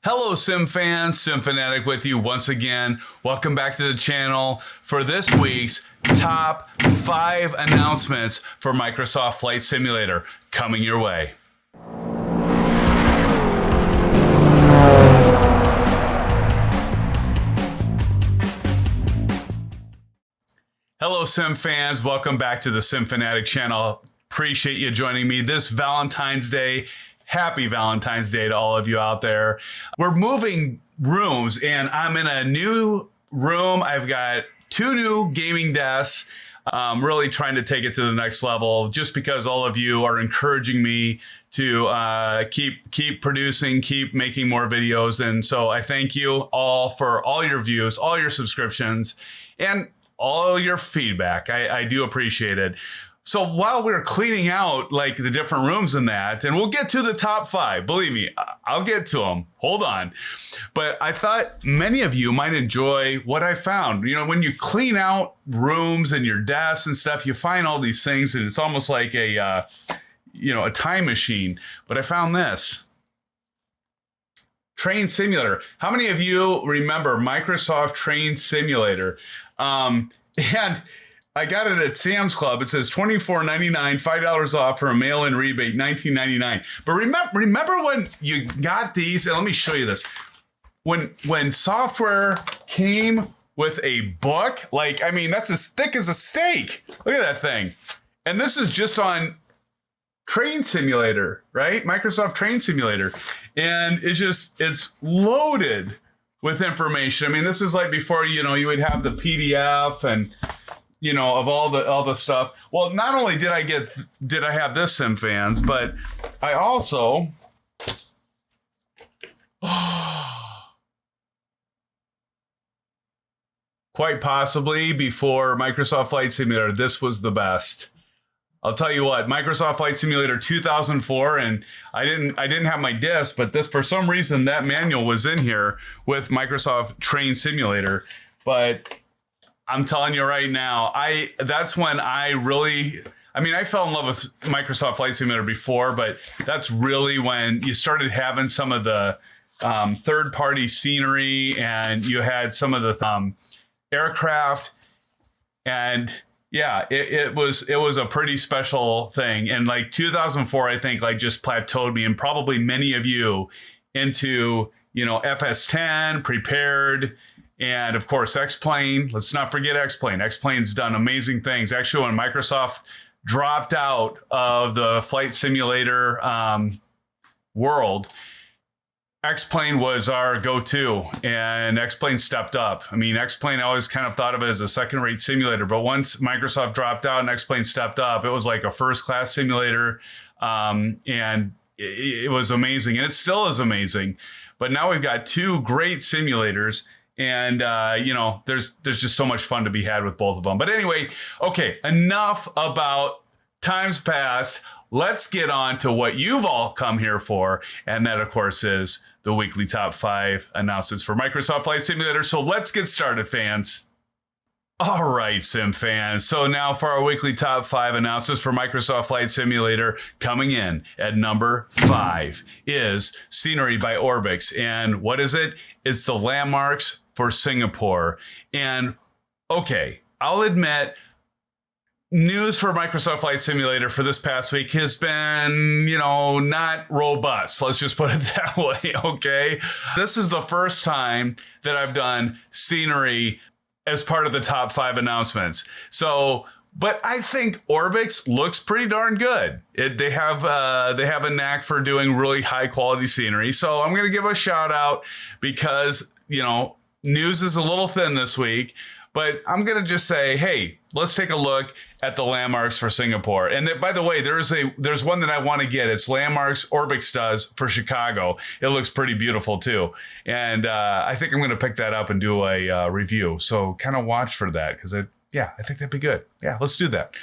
Hello Sim fans, Sim Fanatic with you once again. Welcome back to the channel for this week's top 5 announcements for Microsoft Flight Simulator coming your way. Hello Sim fans, welcome back to the Sim Fanatic channel. Appreciate you joining me this Valentine's Day. Happy Valentine's Day to all of you out there. We're moving rooms and I'm in a new room. I've got 2 new gaming desks. Really trying to take it to the next level just because all of you are encouraging me to keep producing, keep making more videos. And so I thank you all for all your views, all your subscriptions, and all your feedback. I do appreciate it. So while we're cleaning out like the different rooms in that, and we'll get to the top 5, believe me, I'll get to them. Hold on. But I thought many of you might enjoy what I found. You know, when you clean out rooms and your desks and stuff, you find all these things and it's almost like a time machine. But I found this. Train Simulator. How many of you remember Microsoft Train Simulator? And I got it at Sam's Club. It says $24.99, $5 off for a mail-in rebate, $19.99. But remember when you got these? And let me show you this. When software came with a book, that's as thick as a steak. Look at that thing. And this is just on Train Simulator, right? Microsoft Train Simulator. And it's loaded with information. I mean, this is like before, you would have the PDF and of all the stuff. Well, not only did I have this, Sim fans, but I also quite possibly before Microsoft Flight Simulator, this was the best. I'll tell you what, Microsoft Flight Simulator 2004, and I didn't have my disc, but this, for some reason, that manual was in here with Microsoft Train Simulator. But I'm telling you right now, that's when I fell in love with Microsoft Flight Simulator before, but that's really when you started having some of the third-party scenery, and you had some of the aircraft, and yeah, it was a pretty special thing. And like 2004, I think just plateaued me, and probably many of you into FS10, Prepared. And of course, X-Plane. Let's not forget X-Plane. X-Plane's done amazing things. Actually, when Microsoft dropped out of the flight simulator world, X-Plane was our go-to, and X-Plane stepped up. I mean, X-Plane, I always kind of thought of it as a second-rate simulator, but once Microsoft dropped out and X-Plane stepped up, it was like a first-class simulator, and it was amazing, and it still is amazing. But now we've got 2 great simulators. And, there's just so much fun to be had with both of them. But anyway, okay, enough about times past. Let's get on to what you've all come here for. And that, of course, is the weekly top 5 announcements for Microsoft Flight Simulator. So let's get started, fans. All right, Sim fans. So now for our weekly top 5 announcements for Microsoft Flight Simulator, coming in at number 5 is Scenery by Orbx. And what is it? It's the landmarks for Singapore. And okay, I'll admit, news for Microsoft Flight Simulator for this past week has been, not robust. Let's just put it that way, okay? This is the first time that I've done scenery as part of the top 5 announcements. So, but I think Orbx looks pretty darn good. They have a knack for doing really high quality scenery. So I'm going to give a shout out because, news is a little thin this week, but I'm going to just say, hey, let's take a look at the landmarks for Singapore. And by the way, there's one that I want to get. It's landmarks Orbx does for Chicago. It looks pretty beautiful too. And I think I'm going to pick that up and do a review. So kind of watch for that because I think that'd be good. Yeah, let's do that.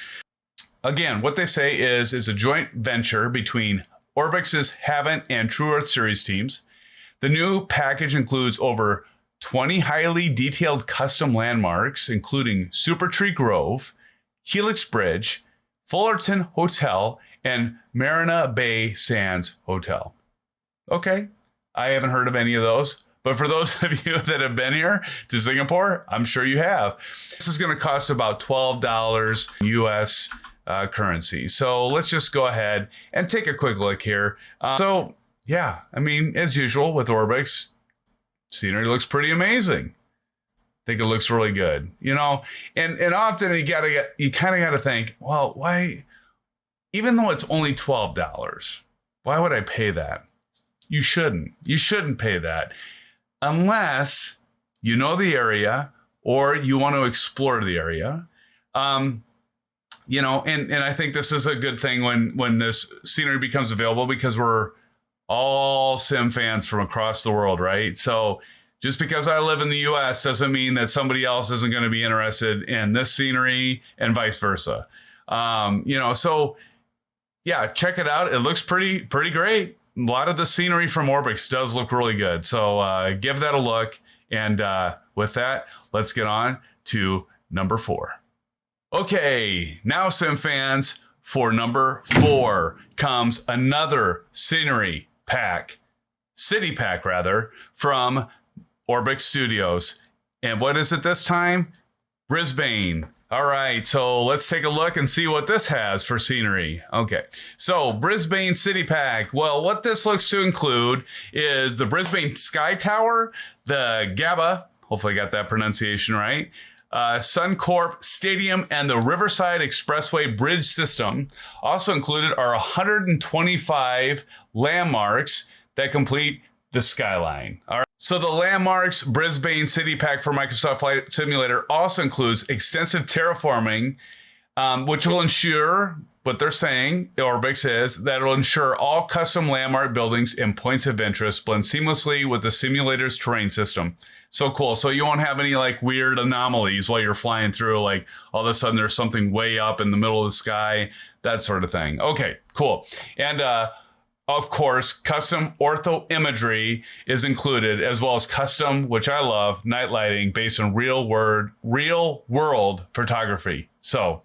Again, what they say is a joint venture between Orbx's Havant and True Earth Series teams. The new package includes over 20 highly detailed custom landmarks, including Supertree Grove, Helix Bridge, Fullerton Hotel, and Marina Bay Sands Hotel. Okay, I haven't heard of any of those. But for those of you that have been here to Singapore, I'm sure you have. This is going to cost about $12 US currency. So let's just go ahead and take a quick look here. So yeah, I mean, as usual with Orbx, scenery looks pretty amazing. I think it looks really good, you know, and often you kind of got to think, well, why, even though it's only $12, why would I pay that? You shouldn't pay that unless you know the area or you want to explore the area. You know, and I think this is a good thing when this scenery becomes available, because we're all sim fans from across the world, right? So just because I live in the US doesn't mean that somebody else isn't going to be interested in this scenery and vice versa. You know, so yeah, check it out. It looks pretty great. A lot of the scenery from Orbx does look really good. So give that a look. And with that, let's get on to number 4. Okay, now sim fans, for number 4 comes another scenery pack, city pack rather, from Orbx Studios. And what is it this time? Brisbane. All right, so let's take a look and see what this has for scenery. Okay, so Brisbane City Pack. Well, what this looks to include is the Brisbane Sky Tower, the GABA, hopefully I got that pronunciation right, Suncorp Stadium, and the Riverside Expressway Bridge System. Also included are 125 landmarks that complete the skyline. All right. So the Landmarks Brisbane City Pack for Microsoft Flight Simulator also includes extensive terraforming, which will ensure, what they're saying, Orbx is, that it'll ensure all custom landmark buildings and points of interest blend seamlessly with the simulator's terrain system. So cool. So you won't have any like weird anomalies while you're flying through, like all of a sudden there's something way up in the middle of the sky, that sort of thing. Okay, cool. And of course, custom ortho imagery is included, as well as custom, which I love, night lighting based on real world photography. So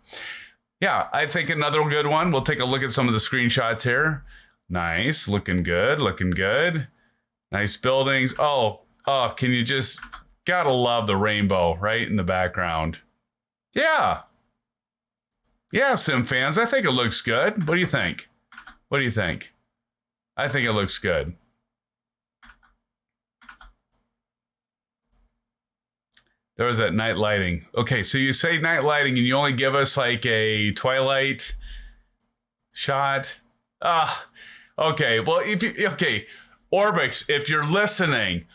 yeah, I think another good one. We'll take a look at some of the screenshots here. Nice, looking good, looking good. Nice buildings. Oh, can you just, gotta love the rainbow right in the background. Yeah, sim fans, I think it looks good. What do you think? What do you think? I think it looks good. There was that night lighting. Okay, so you say night lighting and you only give us like a twilight shot. Okay. Well, Orbx, if you're listening,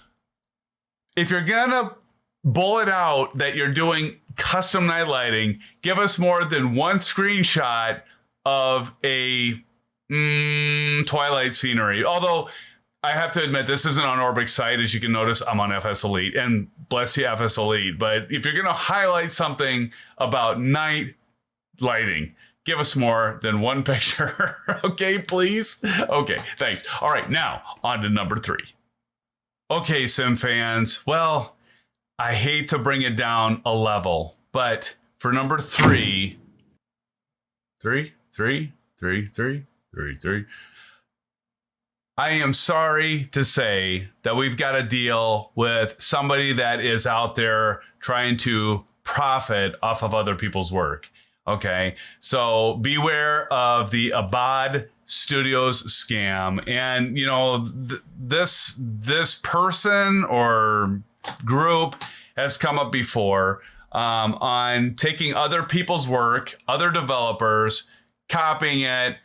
if you're gonna bullet out that you're doing custom night lighting, give us more than one screenshot of a twilight scenery. Although I have to admit, this isn't on Orbx site. As you can notice, I'm on FS Elite, and bless you, FS Elite. But if you're going to highlight something about night lighting, give us more than one picture. Okay, please. Okay, thanks. All right, now on to number 3. Okay, sim fans. Well, I hate to bring it down a level, but for number 3, I am sorry to say that we've got to deal with somebody that is out there trying to profit off of other people's work. Okay, so beware of the Abad Studios scam. And you know, this person or group has come up before on taking other people's work, other developers, copying it,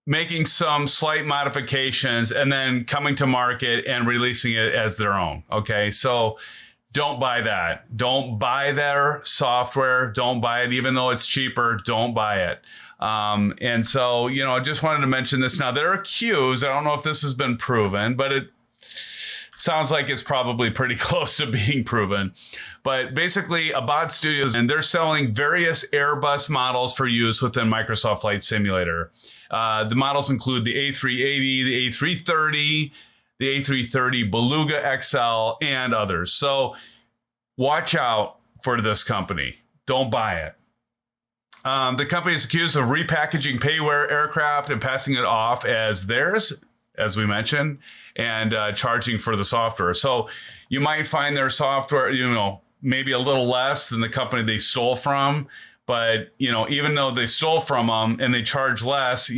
making some slight modifications, and then coming to market and releasing it as their own. Okay, so don't buy that. Don't buy their software. Don't buy it, even though it's cheaper. Don't buy it. And so, you know, I just wanted to mention this. Now, they're accused. I don't know if this has been proven, but it sounds like it's probably pretty close to being proven. But basically, Abad Studios, and they're selling various Airbus models for use within Microsoft Flight Simulator. The models include the A380, the A330, the A330 Beluga XL, and others. So watch out for this company. Don't buy it. The company is accused of repackaging payware aircraft and passing it off as theirs. as we mentioned, and charging for the software. So you might find their software, maybe a little less than the company they stole from. But, even though they stole from them and they charge less,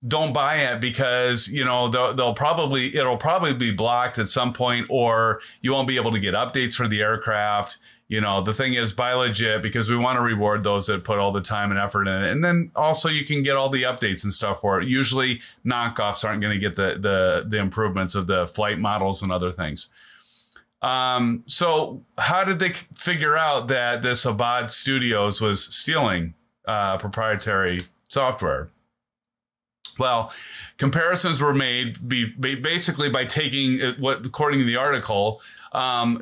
don't buy it, because, it'll probably be blocked at some point, or you won't be able to get updates for the aircraft. The thing is, buy legit, because we want to reward those that put all the time and effort in it. And then also you can get all the updates and stuff for it. Usually knockoffs aren't going to get the improvements of the flight models and other things. So how did they figure out that this Abad Studios was stealing proprietary software? Well, comparisons were made basically by taking what, according to the article,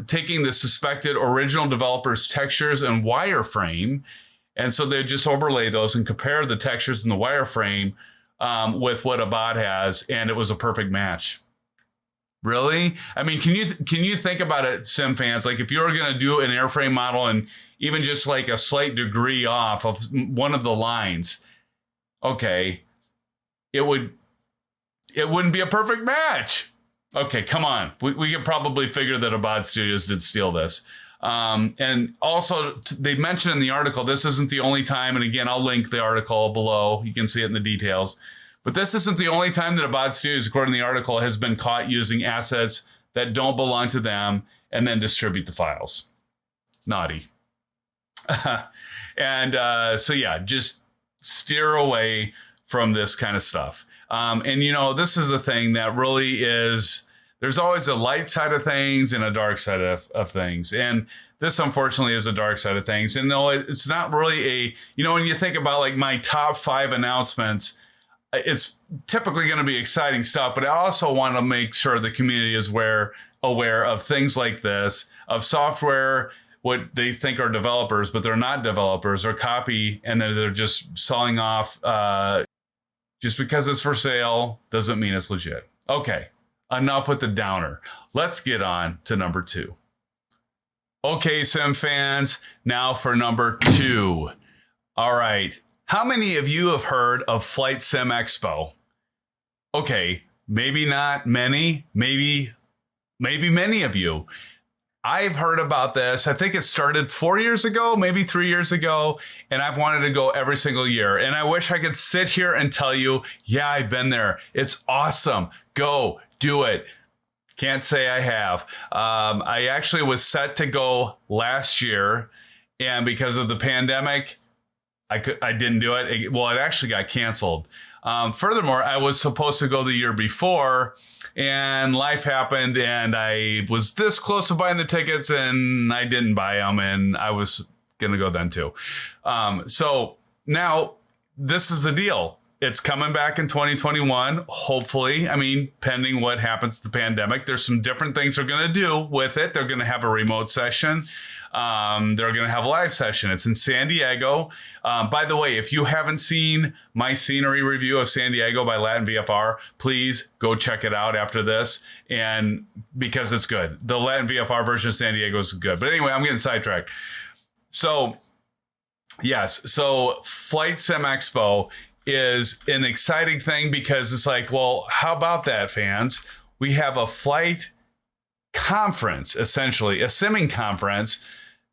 taking the suspected original developer's textures and wireframe. And so they just overlay those and compare the textures and the wireframe with what Abad has, and it was a perfect match. Really? I mean, can you think about it, sim fans? Like, if you were going to do an airframe model and even just like a slight degree off of one of the lines, okay, it wouldn't be a perfect match. Okay, come on. We could probably figure that Abad Studios did steal this. And also, they mentioned in the article, this isn't the only time, and again, I'll link the article below. You can see it in the details. But this isn't the only time that Abad Studios, according to the article, has been caught using assets that don't belong to them and then distribute the files. Naughty. And so, yeah, just steer away from this kind of stuff. And, this is the thing that really is, there's always a light side of things and a dark side of things. And this, unfortunately, is a dark side of things. And no, it's not really when you think about like my top 5 announcements, it's typically going to be exciting stuff, but I also want to make sure the community is aware of things like this, of software, what they think are developers, but they're not developers, or copy, and they're just selling off. Just because it's for sale doesn't mean it's legit. Okay, enough with the downer. Let's get on to number 2. Okay, sim fans, now for number 2. All right. How many of you have heard of FlightSimExpo? Okay, maybe not many, maybe many of you. I've heard about this. I think it started 4 years ago, maybe 3 years ago, and I've wanted to go every single year. And I wish I could sit here and tell you, yeah, I've been there. It's awesome. Go, do it. Can't say I have. I actually was set to go last year, and because of the pandemic, I didn't do it. It actually got canceled. Furthermore, I was supposed to go the year before, and life happened, and I was this close to buying the tickets, and I didn't buy them, and I was going to go then too. So now this is the deal. It's coming back in 2021, hopefully. I mean, pending what happens to the pandemic. There's some different things they're going to do with it. They're going to have a remote session. They're going to have a live session. It's in San Diego. By the way, if you haven't seen my scenery review of San Diego by Latin VFR, please go check it out after this, and because it's good. The Latin VFR version of San Diego is good. But anyway, I'm getting sidetracked. So, yes. So FlightSimExpo is an exciting thing, because it's like, well, how about that, fans? We have a flight conference, essentially, a simming conference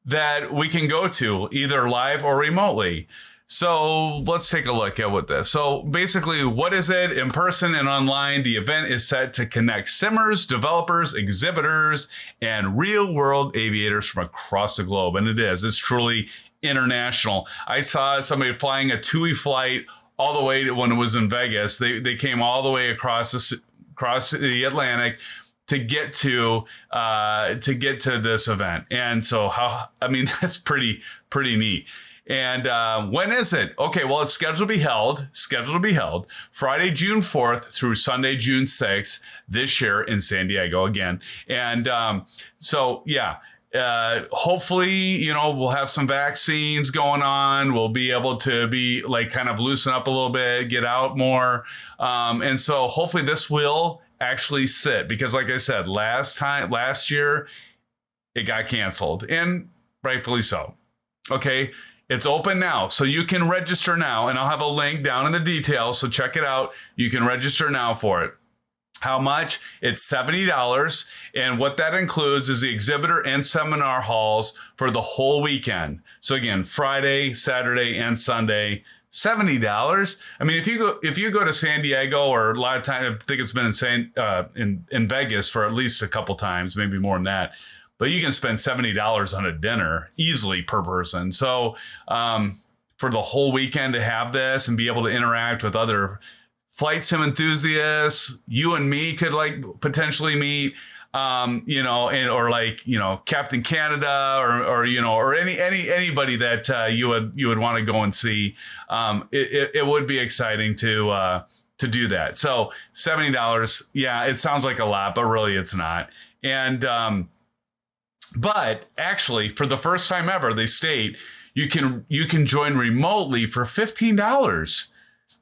that we can go to either live or remotely. So let's take a look at what this. So basically, what is it? In person and online, the event is set to connect simmers, developers, exhibitors, and real-world aviators from across the globe. And it is. It's truly international. I saw somebody flying a TUI flight all the way to, when it was in Vegas. They came all the way across the Atlantic to get to this event. And so that's pretty neat. And when is it? Okay, well, it's scheduled to be held Friday, June 4th through Sunday, June 6th this year in San Diego again. And hopefully, we'll have some vaccines going on. We'll be able to be like kind of loosen up a little bit, get out more. And so hopefully this will actually sit, because like I said, last year it got canceled, and rightfully so. Okay. It's open now, so you can register now, and I'll have a link down in the details, so check it out. You can register now for it. How much? It's $70, and what that includes is the exhibitor and seminar halls for the whole weekend. So again, Friday, Saturday, and Sunday, $70. I mean, if you go to San Diego, or a lot of times, I think it's been in Vegas for at least a couple times, maybe more than that. But you can spend $70 on a dinner easily per person. So for the whole weekend to have this and be able to interact with other flight sim enthusiasts, you and me could like potentially meet, or Captain Canada, or anybody that you would want to go and see. It would be exciting to do that. So $70, yeah, it sounds like a lot, but really it's not. And but actually, for the first time ever, they state you can join remotely for $15.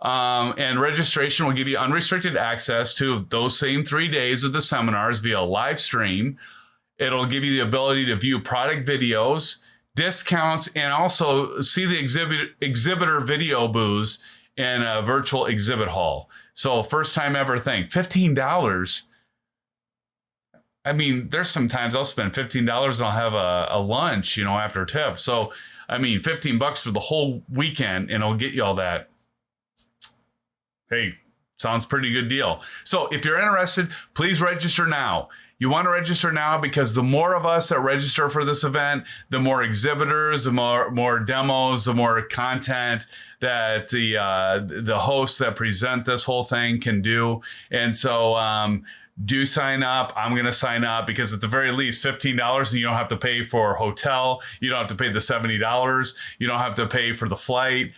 And registration will give you unrestricted access to those same 3 days of the seminars via live stream. It'll give you the ability to view product videos, discounts, and also see the exhibitor video booths in a virtual exhibit hall. So first time ever thing, $15. I mean, there's sometimes I'll spend $15 and I'll have a lunch, after tip. So, I mean, $15 for the whole weekend, and it'll get you all that. Hey, sounds pretty good deal. So if you're interested, please register now. You want to register now because the more of us that register for this event, the more exhibitors, the more demos, the more content that the hosts that present this whole thing can do. And so do sign up. I'm going to sign up because at the very least $15, and you don't have to pay for hotel. You don't have to pay the $70. You don't have to pay for the flight.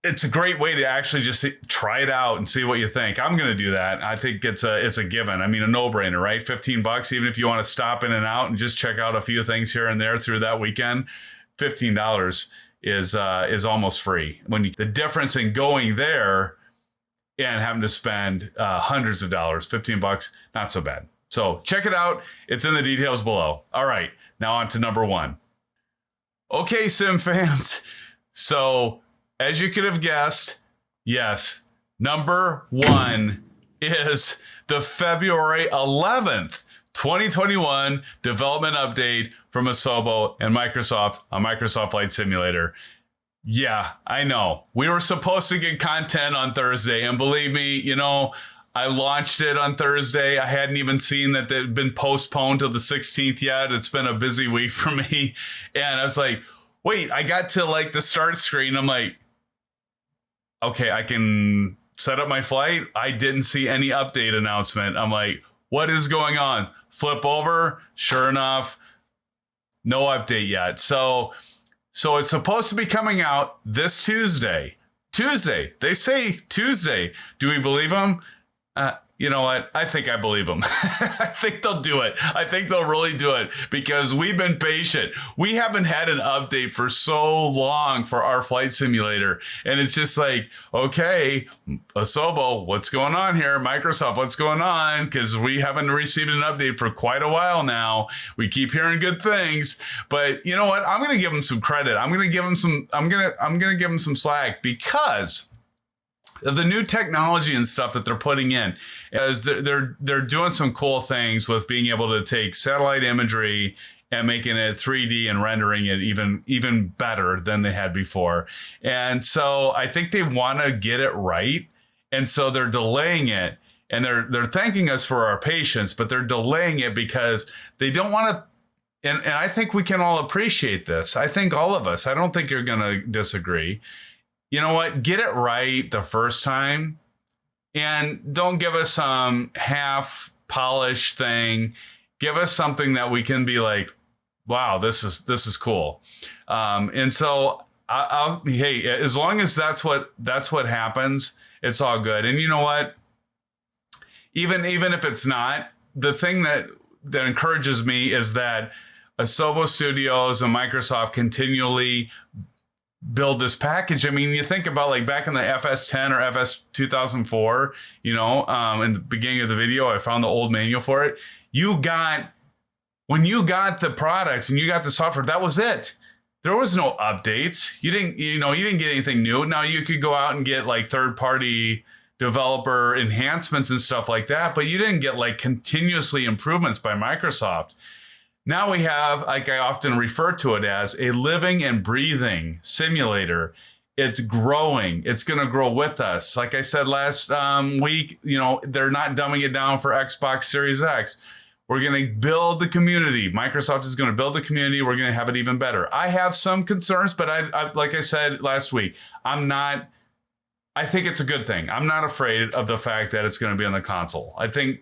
It's a great way to actually just try it out and see what you think. I'm going to do that. I think it's a given. I mean, a no-brainer, right? $15, even if you want to stop in and out and just check out a few things here and there through that weekend, $15 is almost free. The difference in going there and having to spend hundreds of dollars, $15, not so bad. So check it out. It's in the details below. All right, now on to number one. Okay, Sim fans. So as you could have guessed, yes, number one is the February 11th, 2021 development update from Asobo and Microsoft on Microsoft Flight Simulator. Yeah, I know. We were supposed to get content on Thursday, and believe me, I launched it on Thursday. I hadn't even seen that it had been postponed till the 16th yet. It's been a busy week for me. And I was like, wait, I got to like the start screen. I'm like, okay, I can set up my flight. I didn't see any update announcement. I'm like, what is going on? Flip over. Sure enough, no update yet. So it's supposed to be coming out this Tuesday. They say Tuesday. Do we believe them? You know what? I think I believe them. I think they'll do it. I think they'll really do it because we've been patient. We haven't had an update for so long for our flight simulator. And it's just like, okay, Asobo, what's going on here? Microsoft, what's going on? Because we haven't received an update for quite a while now. We keep hearing good things. But you know what? I'm going to give them some credit. I'm going to give them some slack because of the new technology and stuff that they're putting in, as they're doing some cool things with being able to take satellite imagery and making it 3D and rendering it even better than they had before. And so I think they want to get it right. And so they're delaying it, and they're thanking us for our patience, but they're delaying it because they don't want to. And I think we can all appreciate this. I think all of us, I don't think you're going to disagree. You know what? Get it right the first time, and don't give us some half polished thing. Give us something that we can be like, wow, this is cool. And so hey, as long as that's what happens, it's all good. And you know what? Even if it's not, the thing that encourages me is that Asobo Studios and Microsoft continually build this package. I mean, you think about like back in the FS10 or FS 2004, in the beginning of the video, I found the old manual for it. When you got the product and you got the software, that was it. there was no updates. You didn't get anything new. Now you could go out and get like third-party developer enhancements and stuff like that, but you didn't get like continuously improvements by Microsoft. Now we have, like I often refer to it as, a living and breathing simulator. It's growing. It's going to grow with us. Like I said last week, they're not dumbing it down for Xbox Series X. We're going to build the community. Microsoft is going to build the community. We're going to have it even better. I have some concerns, but I like I said last week, I think it's a good thing. I'm not afraid of the fact that it's going to be on the console. I think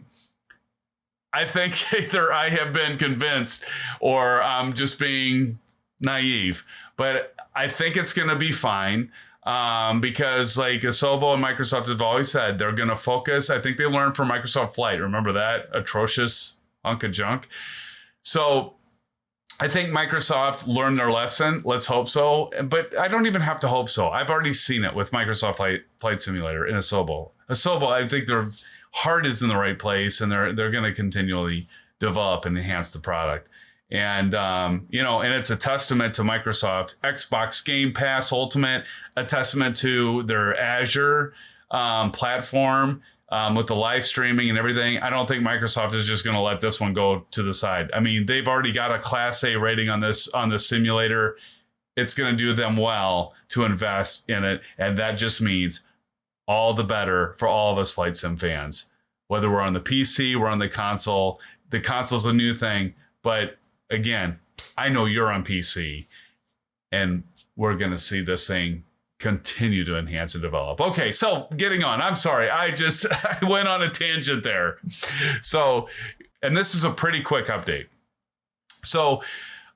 either I have been convinced or I'm just being naive, but I think it's going to be fine because like Asobo and Microsoft have always said, they're going to focus. I think they learned from Microsoft Flight. Remember that atrocious hunk of junk? So I think Microsoft learned their lesson. Let's hope so. But I don't even have to hope so. I've already seen it with Microsoft Flight Simulator in Asobo. Asobo, I think their heart is in the right place, and they're going to continually develop and enhance the product. And, and it's a testament to Microsoft Xbox Game Pass Ultimate, a testament to their Azure platform with the live streaming and everything. I don't think Microsoft is just going to let this one go to the side. I mean, they've already got a Class A rating on the simulator. It's going to do them well to invest in it. And that just means all the better for all of us Flight Sim fans. Whether we're on the PC, we're on the console. The console's a new thing. But again, I know you're on PC. And we're going to see this thing continue to enhance and develop. Okay, so getting on. I'm sorry. I went on a tangent there. So, and this is a pretty quick update. So,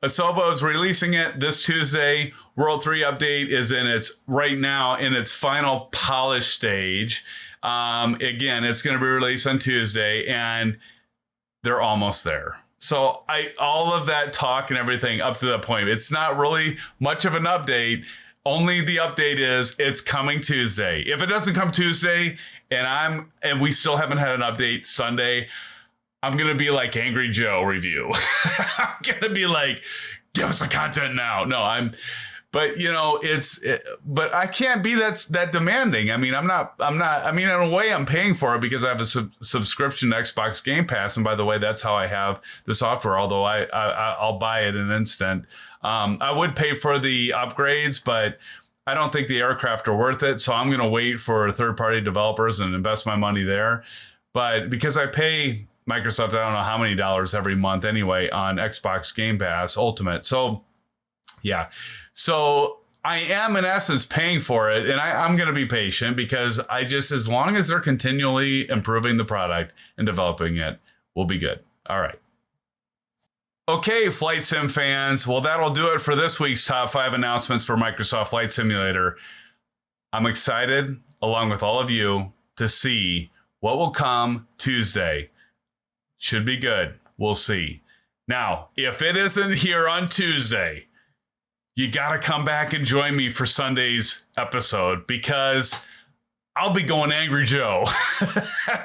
Asobo is releasing it this Tuesday. World 3 update is right now in its final polish stage. Again, it's going to be released on Tuesday, and they're almost there. So all of that talk and everything up to that point, it's not really much of an update. Only the update is it's coming Tuesday. If it doesn't come Tuesday and we still haven't had an update Sunday, I'm going to be like Angry Joe review. I'm going to be like, give us the content now. No, but but I can't be that demanding. I mean, I'm not, I mean, in a way I'm paying for it because I have a subscription to Xbox Game Pass. And by the way, that's how I have the software. Although I'll buy it in an instant. I would pay for the upgrades, but I don't think the aircraft are worth it. So I'm going to wait for third-party developers and invest my money there. But because I pay Microsoft, I don't know how many dollars every month anyway on Xbox Game Pass Ultimate. So yeah. So I am in essence paying for it, and I'm going to be patient because as long as they're continually improving the product and developing it, we'll be good. All right. Okay, Flight Sim fans. Well, that'll do it for this week's top 5 announcements for Microsoft Flight Simulator. I'm excited, along with all of you, to see what will come Tuesday. Should be good. We'll see. Now, if it isn't here on Tuesday, you got to come back and join me for Sunday's episode because I'll be going Angry Joe.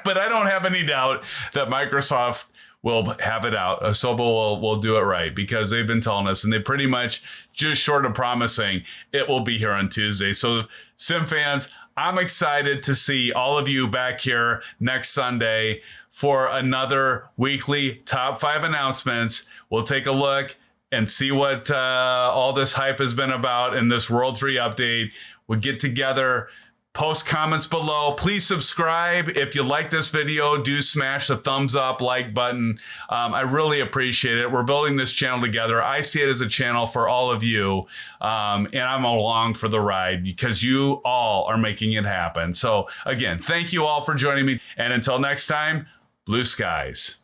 But I don't have any doubt that Microsoft will have it out. Asobo will do it right because they've been telling us, and they pretty much just short of promising it will be here on Tuesday. So Sim fans, I'm excited to see all of you back here next Sunday for another weekly top 5 announcements. We'll take a look and see what all this hype has been about in this World 3 update. We'll get together, post comments below. Please subscribe. If you like this video, do smash the thumbs up, like button. I really appreciate it. We're building this channel together. I see it as a channel for all of you. And I'm along for the ride because you all are making it happen. So again, thank you all for joining me. And until next time, blue skies.